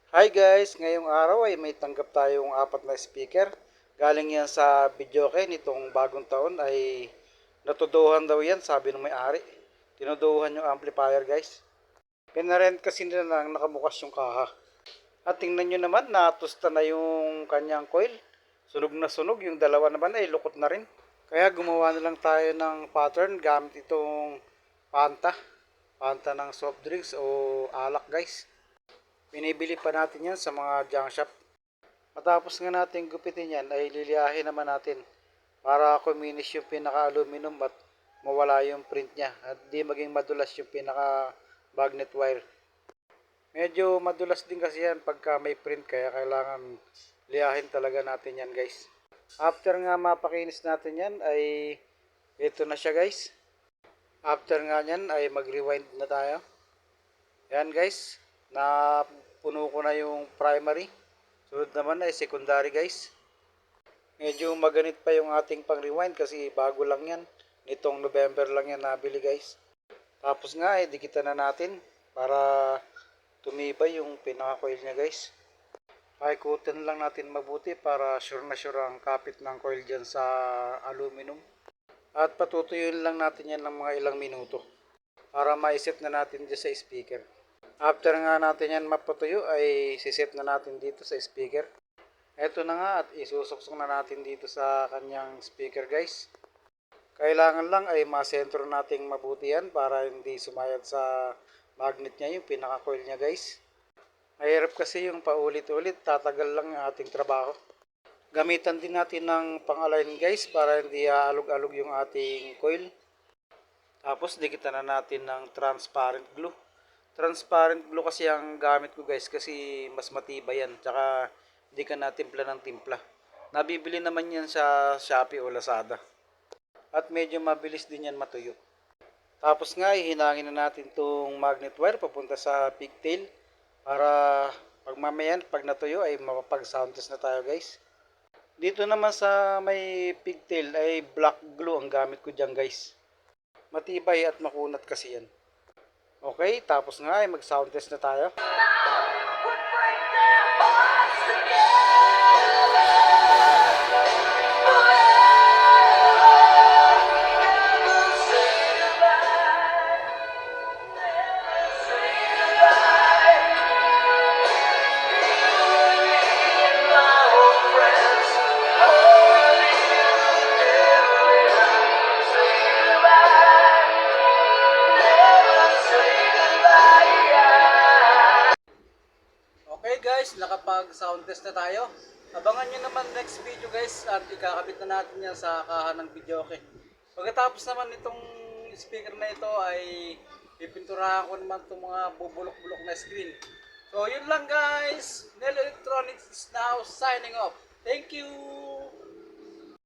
Hi guys! Ngayong araw ay may tanggap tayong apat na speaker. Galing yan sa videoke nitong bagong taon ay natuduhan daw yan, sabi ng may-ari. Tinuduhan yung amplifier guys. Pinarent kasi nila nang nakabukas yung kaha. At tingnan nyo naman, natusta na yung kanyang coil. Sunog na sunog, yung dalawa naman ay lukot na rin. Kaya gumawa na lang tayo ng pattern gamit itong panta. Panta ng soft drinks o alak guys. Binibili pa natin yan sa mga junk shop. Matapos nga natin gupitin yan ay liliyahin naman natin para kuminis yung pinaka-aluminum at mawala yung print niya at di maging madulas yung pinaka-magnet wire. Medyo madulas din kasi yan pagka may print kaya kailangan liyahin talaga natin yan guys. After nga mapakinis natin yan ay ito na siya guys. After nga yan ay mag-rewind na tayo. Yan guys, na puno ko na yung primary. Sunod naman ay secondary guys. Medyo maganit pa yung ating pang rewind kasi bago lang yan. Nitong November lang yan nabili guys. Tapos nga ay dikitan na natin para tumibay yung pinaka-coil niya guys. Paikutin lang natin mabuti para sure na sure ang kapit ng coil dyan sa aluminum. At patutuyuin lang natin yan ng mga ilang minuto para maiset na natin dyan sa speaker. After nga natin yan mapatuyo ay siset na natin dito sa speaker. Eto na nga at isusuksok na natin dito sa kanyang speaker guys. Kailangan lang ay masentro nating mabuti yan para hindi sumayad sa magnet niya yung pinaka-coil niya guys. Mahirap kasi yung paulit-ulit, tatagal lang yung ating trabaho. Gamitan din natin ng pang-align guys para hindi alog-alog yung ating coil. Tapos dikitan na natin ng transparent glue. Transparent glue kasi ang gamit ko guys kasi mas matibay yan. Tsaka hindi ka na timpla ng timpla. Nabibili naman yan sa Shopee o Lazada. At medyo mabilis din yan matuyo. Tapos nga ihinangin na natin itong magnet wire papunta sa pigtail. Para pag mamayan, pag natuyo ay mapapag sound test na tayo guys. Dito naman sa may pigtail ay black glue ang gamit ko dyan guys. Matibay at makunat kasi yan. Okay, tapos nga ay mag sound test na tayo. Okay guys, nakapag sound test na tayo. Abangan nyo naman next video guys at ikakabit na natin yan sa kaha ng video okay. Pagkatapos naman itong speaker na ito ay pipinturahan ko naman itong mga bubulok-bulok na screen. So yun lang guys, Nel Electronics is now signing off. Thank you!